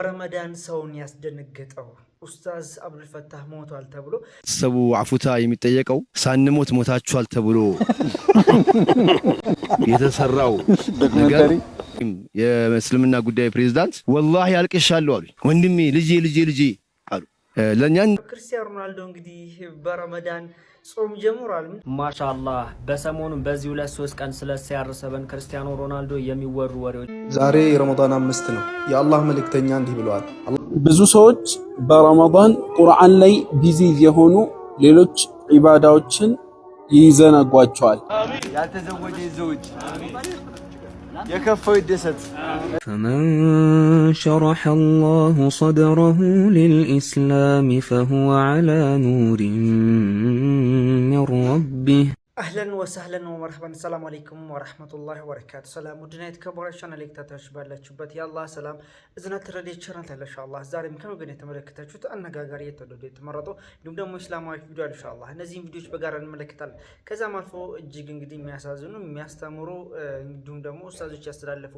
ረመዳን ሰውን ያስደነገጠው ኡስታዝ አብዱልፈታህ ሞቷል ተብሎ ሰው አፉታ የሚጠየቀው ሳንሞት ሞታችኋል ተብሎ የተሰራው ነገር የእስልምና ጉዳይ ፕሬዝዳንት ወላሂ አልቅሻለሁ አሉ። ወንድሜ ልጄ አሉ። ለኛን ክርስቲያኖ ሮናልዶ እንግዲህ በረመዳን ጾም ጀምሯል። ማሻአላህ በሰሞኑ በዚህ 2-3 ቀን ስለ CR7 ክርስቲያኖ ሮናልዶ የሚወሩ ወሬዎች ዛሬ ረመዳን 5 ነው። የአላህ መልእክተኛ እንዲህ ብለዋል። ብዙ ሰዎች በረመዳን ቁርአን ላይ ቢዚ የሆኑ ሌሎች ዒባዳዎችን ይዘነጓቸዋል። ያልተዘወጀ ዘውጅ የከፈው ይደሰት። فمن شرح الله صدره للإسلام فهو على نور من ربه. اهلا وسهلا ومرحبا. السلام عليكم ورحمه الله وبركاته. سلام ودنا የተከበራችሁ አለክታታችሁ ባላችሁበት የአላህ ሰላም እዝነት ረድኤት ቸርነት ኢንሻአላህ ዛሬም ከመገኘት የተመለከታችሁት አነጋጋሪ የተወደደ የተመረጡ እንዲሁም ደግሞ እስላማዊ ቪዲዮ ኢንሻአላህ እነዚህን ቪዲዮዎች በጋራ እንመለከታለን። ከዛም አልፎ እጅግ እንግዲህ የሚያሳዝኑ የሚያስተምሩ እንዲሁም ደግሞ ኡስታዞች ያስተላለፉ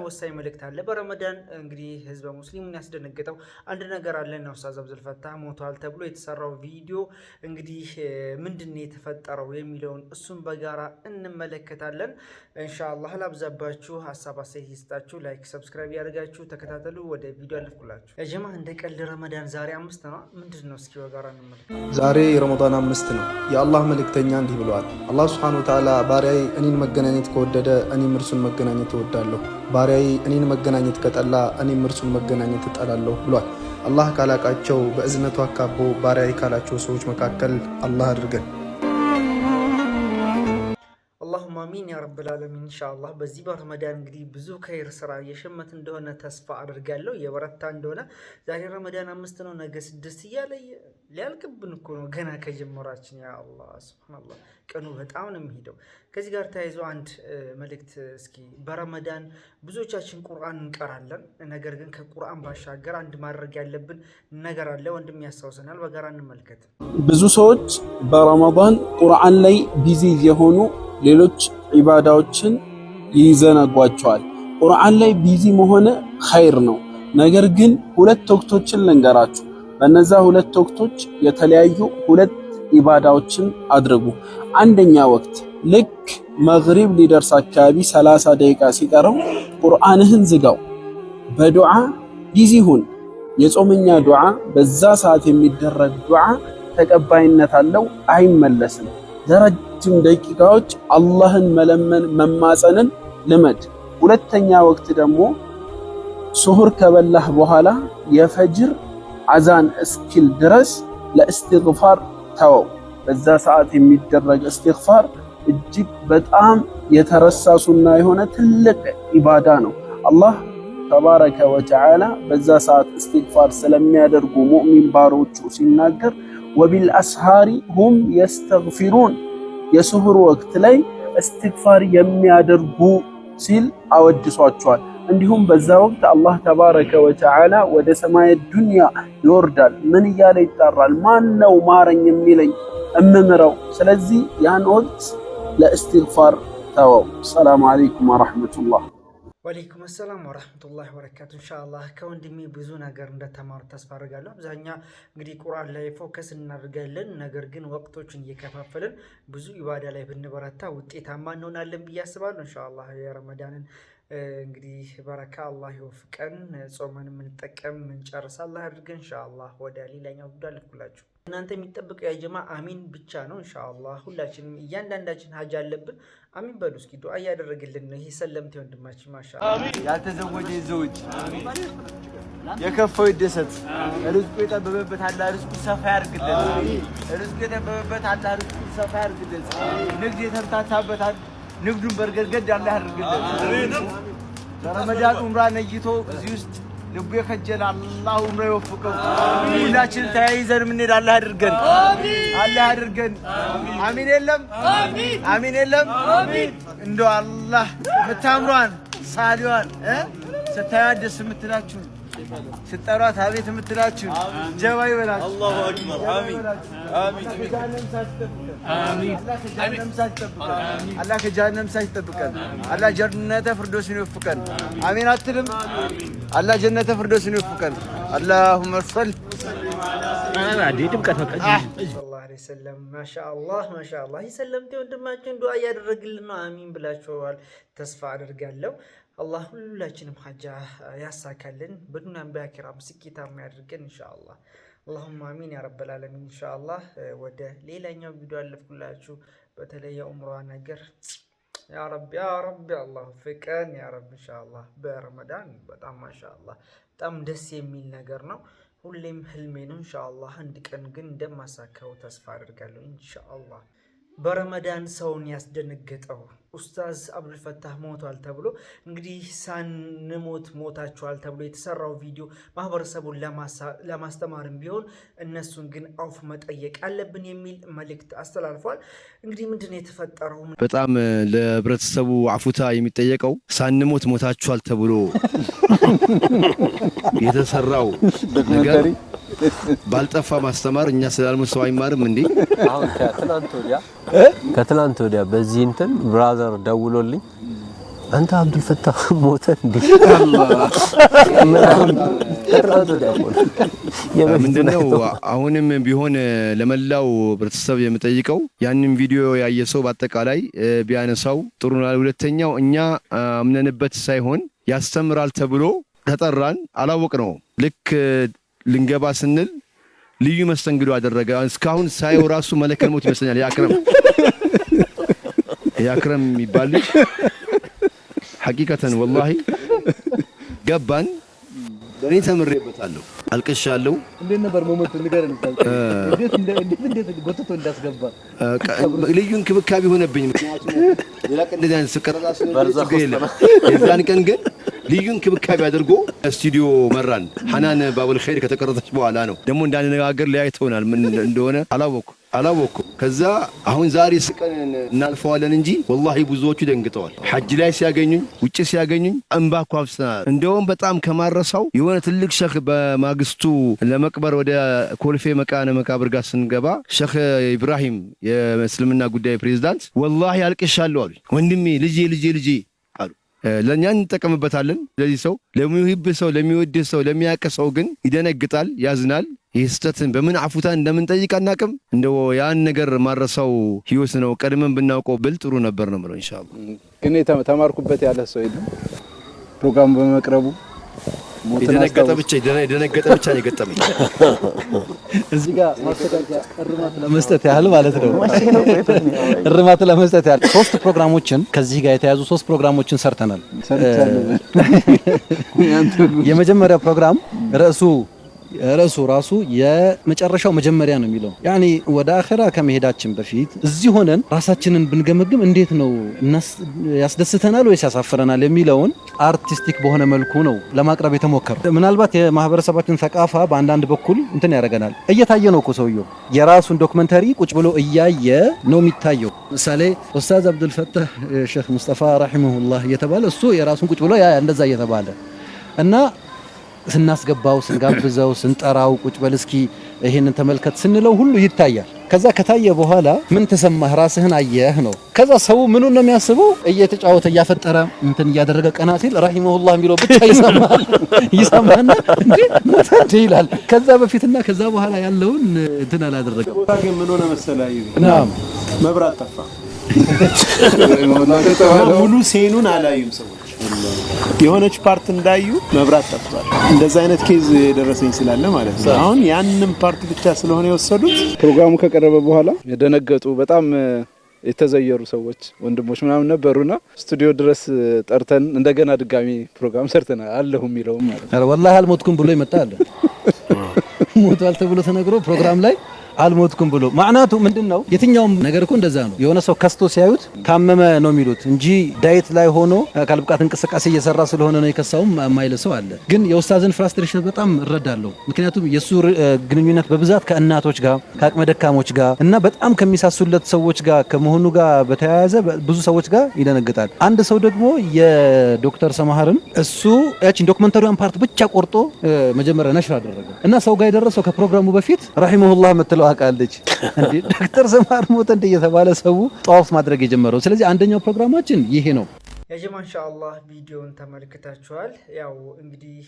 ወሳኝ መልእክት አለ። በረመዳን እንግዲህ ህዝበ ሙስሊሙን ያስደነገጠው አንድ ነገር አለ ነው ኡስታዝ አብዱልፈታህ ሞቷል ተብሎ የተሰራው ቪዲዮ እንግዲህ ምንድነው የተፈጠረው የሚለው እሱን በጋራ እንመለከታለን ኢንሻአላህ። ላብዛባችሁ ሐሳብ አስተያየታችሁ ላይክ ሰብስክራይብ ያደርጋችሁ ተከታተሉ። ወደ ቪዲዮ አልፍኩላችሁ። የጀማ እንደቀል ረመዳን ዛሬ 5 ነው። ምንድነው እስኪ በጋራ እንመለከት። ዛሬ ረመዳን 5 ነው። የአላህ መልእክተኛ እንዲህ ብለዋል። አላህ Subhanahu Wa Ta'ala ባሪያዬ እኔን መገናኘት ከወደደ እኔም እርሱን መገናኘት እወዳለሁ፣ ባሪያዬ እኔን መገናኘት ከጠላ እኔም እርሱን መገናኘት እጠላለሁ ብሏል። አላህ ካላቃቸው በእዝነቱ አካቦ ባሪያዬ ካላቸው ሰዎች መካከል አላህ አድርገን። اللهم امين يا رب العالمين ኢንሻአላህ። በዚህ በረመዳን እንግዲህ ብዙ ከይር ስራ የሸመት እንደሆነ ተስፋ አድርጋለሁ። የበረታ እንደሆነ ዛሬ ረመዳን 5 ነው፣ ነገ 6 እያለ ሊያልቅብን እኮ ነው ገና ከጀመራችን። ያ አላህ ሱብሃንአላህ ቀኑ በጣም ነው የሚሄደው። ከዚህ ጋር ተያይዞ አንድ መልእክት እስኪ በረመዳን ብዙዎቻችን ቁርአን እንቀራለን፣ ነገር ግን ከቁርአን ባሻገር አንድ ማድረግ ያለብን ነገር አለ። ወንድም ያስታውሰናል፣ በጋራ እንመልከት። ብዙ ሰዎች በረመዳን ቁርአን ላይ ቢዚ የሆኑ ሌሎች ዒባዳዎችን ይዘነጓቸዋል። ቁርአን ላይ ቢዚ መሆን ኸይር ነው። ነገር ግን ሁለት ወቅቶችን ልንገራችሁ። በእነዛ ሁለት ወቅቶች የተለያዩ ሁለት ዒባዳዎችን አድርጉ። አንደኛ ወቅት ልክ መግሪብ ሊደርስ አካባቢ 30 ደቂቃ ሲቀረው ቁርአንህን ዝጋው፣ በዱዓ ቢዚ ሁን። የጾመኛ ዱዓ በዛ ሰዓት የሚደረግ ዱዓ ተቀባይነት አለው፣ አይመለስም። ለረጅም ደቂቃዎች አላህን መለመን መማጸንን ልመድ። ሁለተኛ ወቅት ደግሞ ሱሁር ከበላህ በኋላ የፈጅር አዛን እስኪል ድረስ ለእስትግፋር ተወው። በዛ ሰዓት የሚደረግ እስትግፋር እጅግ በጣም የተረሳ ሱና የሆነ ትልቅ ኢባዳ ነው። አላህ ተባረከ ወተዓላ በዛ ሰዓት እስትግፋር ስለሚያደርጉ ሙእሚን ባሮቹ ሲናገር ወቢልአስሃሪ ሁም የስተግፊሩን፣ የሱሁር ወቅት ላይ እስትግፋር የሚያደርጉ ሲል አወድሷቸዋል። እንዲሁም በዛ ወቅት አላህ ተባረከ ወተዓላ ወደ ሰማይ ዱንያ ይወርዳል። ምን እያለ ይጣራል? ማን ነው ማረኝ የሚለኝ እምምረው? ስለዚህ ያን ወቅት ለእስትግፋር ተወው። ሰላም አለይኩም ወራህመቱላህ። ወአለይኩም ሰላም ወራህመቱላሂ ወበረካቱ። ኢንሻአላህ ከወንድሜ ብዙ ነገር እንደተማሩ ተስፋ አደርጋለሁ። አብዛኛው እንግዲህ ቁርአን ላይ ፎከስ እናደርጋለን፣ ነገር ግን ወቅቶችን እየከፋፈልን ብዙ ኢባዳ ላይ ብንበረታ ውጤታማ እንሆናለን ብዬ አስባለሁ። ኢንሻአላህ የረመዳንን እንግዲህ በረካ አላህ ይወፍቀን፣ ጾመን የምንጠቀም የምንጨርስ አላህ አድርገን። ኢንሻአላህ ወደ ሌላኛው ጉዳይ አልኩላችሁ። እናንተ የሚጠብቀው ያ ጀማ አሚን ብቻ ነው። ኢንሻአላህ ሁላችንም እያንዳንዳችን ሀጅ አለብን። አሚን በሉ እስኪ፣ ዱዓ እያደረግልን ነው። ይሄ ሰለምቴ ወንድማችን ማሻአላህ። ያልተዘወጀ ዘውጅ የከፈው ይደሰት። ርዝቁ የጠበበበት አላህ ርዝቁ ሰፋ ያርግልን። ርዝቁ የጠበበበት አላህ ርዝቁ ሰፋ ያርግልን። ንግድ የተምታታበት ንግዱን በርገድገድ አላህ ያርግልን። ረመዳን ዑምራ ነይቶ እዚህ ውስጥ ልቡ የከጀለ አላህ ዑምራ ይወፍቀው። ሁላችን ተያይዘን የምንሄድ አላህ ያድርገን፣ አላህ ያድርገን። አሚን የለም አሚን የለም። እንደው አላህ የምታምሯን ሳሊዋን ስታዩት ደስ የምትላችሁ ስትጠሯት አቤት የምትላችሁ ጀባ ይበላችሁ። አላሁ አክበር። አሚን አሚን። አሚን። አላህ ከጀሃነም ሳይጠብቀን፣ አላህ ጀነተ ፍርዶስን ይወፍቀን። አሚን አትልም? አላህ ጀነተ ፊርደውስን ይወፍቀን። اللهم صل ሰለላሁ ዐለይሂ ወሰለም። ማሻአላህ ማሻአላህ። ይሰለምቴ ወንድማችን ዱዓ እያደረግልን ነው። አሚን ብላችኋል። ተስፋ አድርጋለሁ አላህ ሁላችንም ሐጃ ያሳካልን፣ በዱንያም በአኺራም ስኬታማ ያድርገን ኢንሻአላህ። اللهم አሚን ያ ረበል ዓለሚን ኢንሻአላህ። ወደ ሌላኛው ቪዲዮ አለፍኩላችሁ። በተለይ የኡምራ ነገር ያ ረቢ አላህ ፍቀን ያ ረቢ ኢንሻአላህ። በረመዳን በጣም ማሻአላህ በጣም ደስ የሚል ነገር ነው። ሁሌም ህልሜ ነው ኢንሻአላህ። አንድ ቀን ግን እንደማሳካው ተስፋ አድርጋለሁ ኢንሻአላህ። በረመዳን ሰውን ያስደነገጠው ኡስታዝ አብዱልፈታህ ሞቷል ተብሎ እንግዲህ ሳንሞት ሞታችኋል ተብሎ የተሰራው ቪዲዮ ማህበረሰቡን ለማስተማርም ቢሆን እነሱን ግን አውፍ መጠየቅ አለብን የሚል መልእክት አስተላልፏል። እንግዲህ ምንድነው የተፈጠረው? በጣም ለህብረተሰቡ አፉታ የሚጠየቀው ሳንሞት ሞታችኋል ተብሎ የተሰራው ነገር ባልጠፋ ማስተማር እኛ ስላልሞት ሰው አይማርም እንዴ? አሁን ከትላንት ወዲያ በዚህ እንትን ብራዘር ደውሎልኝ አንተ አብዱልፈታህ ሞተ እንዴ? ምንድነው አሁንም ቢሆን ለመላው ህብረተሰብ የምጠይቀው ያንን ቪዲዮ ያየ ሰው በአጠቃላይ ቢያነሳው ጥሩ ነው። ሁለተኛው እኛ አምነንበት ሳይሆን ያስተምራል ተብሎ ተጠራን፣ አላወቅነውም። ልክ ልንገባ ስንል ልዩ መስተንግዶ አደረገ። እስካሁን ሳይው ራሱ መለከል ሞት ይመስለኛል። ያክረም የሚባል ልጅ ሐቂቀተን ወላሂ ገባን። እኔ ተምሬበታለሁ፣ አልቅሻለሁ። እንዴት ነበር ሞመንቱ? ንገረን። እንዴት ጎትቶ እንዳስገባ ልዩ እንክብካቤ ሆነብኝ። ምክንያቱም ሌላ ቀን እንደዚህ አይነት ስቀረጻ ስለዚህ የለም። የዛን ቀን ግን ልዩ እንክብካቤ አድርጎ ስቱዲዮ መራን። ሐናን ባቡል ኸይር ከተቀረጸች በኋላ ነው ደግሞ እንዳንነጋገር ለያይተውናል። ምን እንደሆነ አላወኩም። ከዛ አሁን ዛሬ ስቀን እናልፈዋለን እንጂ ወላሂ ብዙዎቹ ደንግጠዋል። ሐጅ ላይ ሲያገኙኝ፣ ውጭ ሲያገኙኝ እንባ እኮ አፍስሰናል። እንደውም በጣም ከማረሳው የሆነ ትልቅ ሸኽ በማግስቱ ለመቅበር ወደ ኮልፌ መቃነ መቃብር ጋር ስንገባ ሸኽ ኢብራሂም የእስልምና ጉዳይ ፕሬዝዳንት ወላሂ አልቅሻለሁ አሉኝ። ወንድሜ ልጄ አሉ። ለእኛ እንጠቀምበታለን። ለዚህ ሰው ለሚወድ ሰው ለሚወድ ሰው ለሚያውቅ ሰው ግን ይደነግጣል፣ ያዝናል። ይህ ስህተትን በምን አፉታ እንደምንጠይቅ አናውቅም። እንደው ያን ነገር ማረሳው ህይወት ነው። ቀድመን ብናውቀው ብል ጥሩ ነበር ነው የምለው ኢንሻአላህ። ግን ተማርኩበት ያለ ሰው የለም ፕሮግራሙ በመቅረቡ የደነገጠ ብቻ ነው የገጠመኝ። እዚህ ጋር ማስተካከያ እርማት ለመስጠት ያህል ማለት ነው። እርማት ለመስጠት ያህል 3 ፕሮግራሞችን ከዚህ ጋር የተያዙ 3 ፕሮግራሞችን ሰርተናል። የመጀመሪያው ፕሮግራም ርዕሱ ራሱ የመጨረሻው መጀመሪያ ነው የሚለው ያኒ ወደ አኺራ ከመሄዳችን በፊት እዚህ ሆነን ራሳችንን ብንገመግም እንዴት ነው ያስደስተናል ወይስ ያሳፍረናል የሚለውን አርቲስቲክ በሆነ መልኩ ነው ለማቅረብ የተሞከረው። ምናልባት የማህበረሰባችን ተቃፋ በአንዳንድ በኩል እንትን ያደርገናል። እየታየ ነው እኮ ሰውየው የራሱን ዶክመንተሪ ቁጭ ብሎ እያየ ነው የሚታየው። ምሳሌ ኡስታዝ አብዱልፈታህ ሼክ ሙስጠፋ ረሂመሁላህ እየተባለ እሱ የራሱን ቁጭ ብሎ ያ እንደዛ እየተባለ እና ስናስገባው ስንጋብዘው ስንጠራው ቁጭ በል እስኪ ይሄንን ተመልከት ስንለው ሁሉ ይታያል። ከዛ ከታየ በኋላ ምን ተሰማህ ራስህን አየህ ነው። ከዛ ሰው ምኑን ነው የሚያስበው? እየተጫወተ እያፈጠረ እንትን እያደረገ ቀና ሲል ረሂመሁላህ የሚለው ብቻ ይሰማና እንዴ ይላል። ከዛ በፊትና ከዛ በኋላ ያለውን እንትን አላደረገም። ግን ምን ሆነ መሰለህ? መብራት ጠፋ። ሙሉ ሴኑን አላዩም ሰዎች። የሆነች ፓርት እንዳዩ መብራት ጠፍቷል። እንደዛ አይነት ኬዝ የደረሰኝ ስላለ ማለት ነው። አሁን ያንን ፓርት ብቻ ስለሆነ የወሰዱት። ፕሮግራሙ ከቀረበ በኋላ የደነገጡ በጣም የተዘየሩ ሰዎች ወንድሞች ምናምን ነበሩና ስቱዲዮ ድረስ ጠርተን እንደገና ድጋሚ ፕሮግራም ሰርተናል። አለሁ የሚለው ማለት ነው። ወላሂ አልሞትኩም ብሎ ይመጣል። ሞቷል ተብሎ ተነግሮ ፕሮግራም ላይ አልሞትኩም ብሎ ማዕናቱ ምንድነው? የትኛውም ነገር እኮ እንደዛ ነው። የሆነ ሰው ከስቶ ሲያዩት ታመመ ነው የሚሉት እንጂ ዳይት ላይ ሆኖ አካል ብቃት እንቅስቃሴ እየሰራ ስለሆነ ነው የከሳውም የማይል ሰው አለ። ግን የኡስታዝን ፍራስትሬሽን በጣም እረዳለሁ። ምክንያቱም የሱ ግንኙነት በብዛት ከእናቶች ጋር ከአቅመ ደካሞች ጋር እና በጣም ከሚሳሱለት ሰዎች ጋር ከመሆኑ ጋር በተያያዘ ብዙ ሰዎች ጋር ይደነግጣል። አንድ ሰው ደግሞ የዶክተር ሰማሃርን እሱ ያቺን ዶክመንተሪዋን ፓርት ብቻ ቆርጦ መጀመሪያ ነሽር አደረገ እና ሰው ጋር የደረሰው ከፕሮግራሙ በፊት ረሂመሁላህ መተለው አቃለች እንዴ ዶክተር ሰማሃር ሞተ እንደ የተባለ ሰው ጧፍ ማድረግ የጀመረው። ስለዚህ አንደኛው ፕሮግራማችን ይሄ ነው። ያጀማ ኢንሻአላህ ቪዲዮን ተመልክታችኋል። ያው እንግዲህ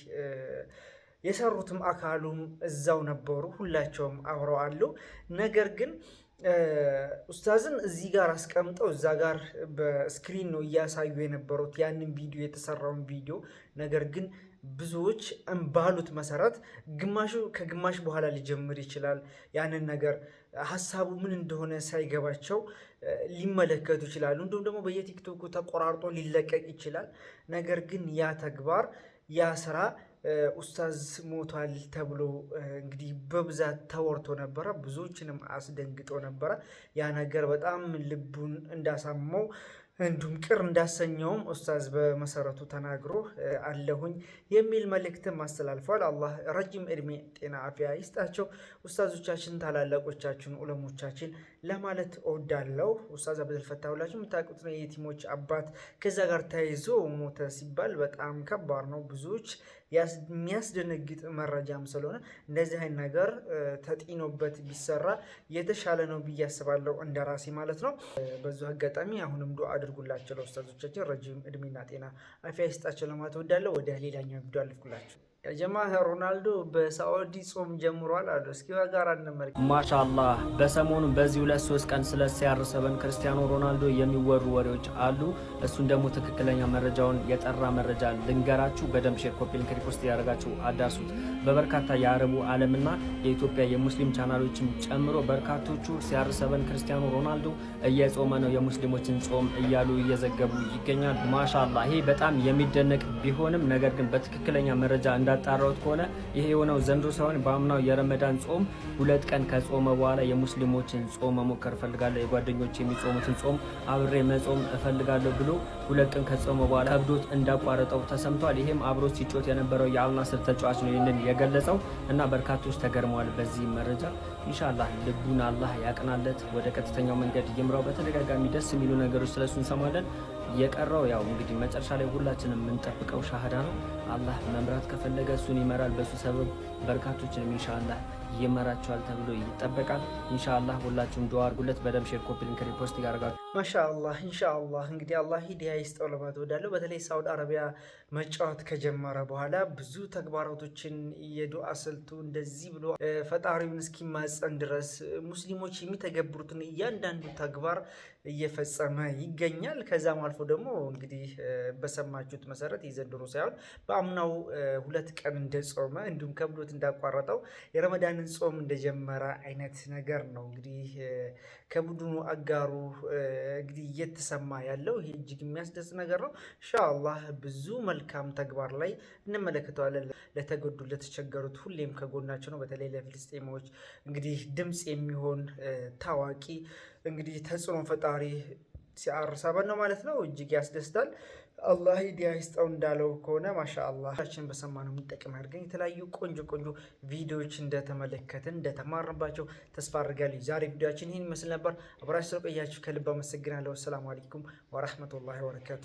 የሰሩትም አካሉም እዛው ነበሩ፣ ሁላቸውም አብረው አሉ። ነገር ግን ኡስታዝን እዚህ ጋር አስቀምጠው እዛ ጋር በስክሪን ነው እያሳዩ የነበሩት ያንን ቪዲዮ የተሰራውን ቪዲዮ። ነገር ግን ብዙዎች ባሉት መሰረት ግማሹ ከግማሽ በኋላ ሊጀምር ይችላል። ያንን ነገር ሀሳቡ ምን እንደሆነ ሳይገባቸው ሊመለከቱ ይችላሉ። እንዲሁም ደግሞ በየቲክቶኩ ተቆራርጦ ሊለቀቅ ይችላል። ነገር ግን ያ ተግባር ያ ስራ ኡስታዝ ሞቷል ተብሎ እንግዲህ በብዛት ተወርቶ ነበረ። ብዙዎችንም አስደንግጦ ነበረ። ያ ነገር በጣም ልቡን እንዳሳመው እንዲሁም ቅር እንዳሰኘውም ኡስታዝ በመሰረቱ ተናግሮ አለሁኝ የሚል መልእክትም አስተላልፏል። አላህ ረጅም እድሜ ጤና አፊያ ይስጣቸው ኡስታዞቻችን፣ ታላላቆቻችን፣ ኡለሞቻችን ለማለት እወዳለሁ። ኡስታዝ አብዱልፈታህ ሁላችሁ የምታውቁት ነው፣ የየቲሞች አባት። ከዛ ጋር ተያይዞ ሞተ ሲባል በጣም ከባድ ነው። ብዙዎች የሚያስደነግጥ መረጃም ስለሆነ እንደዚህ አይነት ነገር ተጢኖበት ቢሰራ የተሻለ ነው ብዬ አስባለሁ፣ እንደራሴ ማለት ነው። በዙ አጋጣሚ አሁንም ዱዓ አድርጉላቸው ለኡስታዞቻችን፣ ረጅም እድሜና ጤና አፊያ ይስጣቸው ለማለት እወዳለሁ። ወደ ሌላኛው ቪዲዮ አልፍኩላችሁ። ጀማ ሮናልዶ በሳዑዲ ጾም ጀምሯል አሉ። እስኪ ጋር እንመልከት። ማሻአላህ በሰሞኑ በዚህ 2-3 ቀን ስለ CR7 ክርስቲያኖ ሮናልዶ የሚወሩ ወሬዎች አሉ። እሱን ደግሞ ትክክለኛ መረጃውን የጠራ መረጃ ልንገራችሁ። በደንብ ሼር፣ ኮፒ ሊንክ፣ ሪፖስት ያደርጋችሁ አዳርሱት። በበርካታ የአረቡ ዓለምና የኢትዮጵያ የሙስሊም ቻናሎችን ጨምሮ በርካቶቹ CR7 ክርስቲያኖ ሮናልዶ እየጾመ ነው የሙስሊሞችን ጾም እያሉ እየዘገቡ ይገኛል። ማሻአላህ ይሄ በጣም የሚደነቅ ቢሆንም ነገር ግን በትክክለኛ መረጃ እንዳጣራሁት ከሆነ ይሄ የሆነው ዘንድሮ ሳይሆን በአምናው የረመዳን ጾም 2 ቀን ከጾመ በኋላ የሙስሊሞችን ጾም መሞከር እፈልጋለሁ፣ የጓደኞች የሚጾሙትን ጾም አብሬ መጾም እፈልጋለሁ ብሎ 2 ቀን ከጾመ በኋላ ከብዶት እንዳቋረጠው ተሰምቷል። ይሄም አብሮ ሲጮት የነበረው የአልናስር ተጫዋች ነው ይህንን የገለጸው እና በርካቶች ተገርመዋል በዚህ መረጃ። ኢንሻአላህ ልቡን አላህ ያቅናለት፣ ወደ ቀጥተኛው መንገድ ይምራው። በተደጋጋሚ ደስ የሚሉ ነገሮች ስለሱ እንሰማለን። የቀረው ያው እንግዲህ መጨረሻ ላይ ሁላችንም የምንጠብቀው ሻሃዳ ነው። አላህ መምራት ከፈለገ እሱን ይመራል። በሱ ሰበብ በርካቶችንም ኢንሻአላህ ይመራቸዋል ተብሎ ይጠበቃል። ኢንሻአላህ ሁላችሁም ዱዓ አድርጉለት። በደም ሼር፣ ኮፒ ሊንክ፣ ሪፖስት ያደርጋሉ። ማሻአላህ ኢንሻአላህ እንግዲህ አላህ ሂዳያ ይስጠው ለማለት እወዳለሁ። በተለይ ሳውዲ አረቢያ መጫወት ከጀመረ በኋላ ብዙ ተግባራቶችን የዱዓ ስልቱ እንደዚህ ብሎ ፈጣሪውን እስኪማጸን ድረስ ሙስሊሞች የሚተገብሩትን እያንዳንዱ ተግባር እየፈጸመ ይገኛል። ከዛም አልፎ ደግሞ እንግዲህ በሰማችሁት መሰረት የዘንድሮ ሳይሆን በአምናው 2 ቀን እንደጾመ እንዲሁም ከብዶት እንዳቋረጠው የረመዳንን ጾም እንደጀመረ አይነት ነገር ነው እንግዲህ ከቡድኑ አጋሩ እንግዲህ እየተሰማ ያለው። ይሄ እጅግ የሚያስደስት ነገር ነው። ኢንሻአላህ ብዙ መልካም ተግባር ላይ እንመለከተዋለን። ለተጎዱ ለተቸገሩት ሁሌም ከጎናቸው ነው። በተለይ ለፍልስጤሞች እንግዲህ ድምፅ የሚሆን ታዋቂ እንግዲህ ተጽዕኖ ፈጣሪ CR7 ነው ማለት ነው። እጅግ ያስደስታል። አላህ ሂዳያ ይስጠው እንዳለው ከሆነ ማሻአላህ ችን በሰማነው የምንጠቅም አድርገን የተለያዩ ቆንጆ ቪዲዮዎች እንደተመለከትን እንደተማርንባቸው ተስፋ አድርጋለሁ። ዛሬ ቪዲዮአችን ይህን ይመስል ነበር። አብራችሁ ስለቆያችሁ ከልብ አመሰግናለሁ። ሰላም አለይኩም ወራህመቱላሂ ወበረካቱ።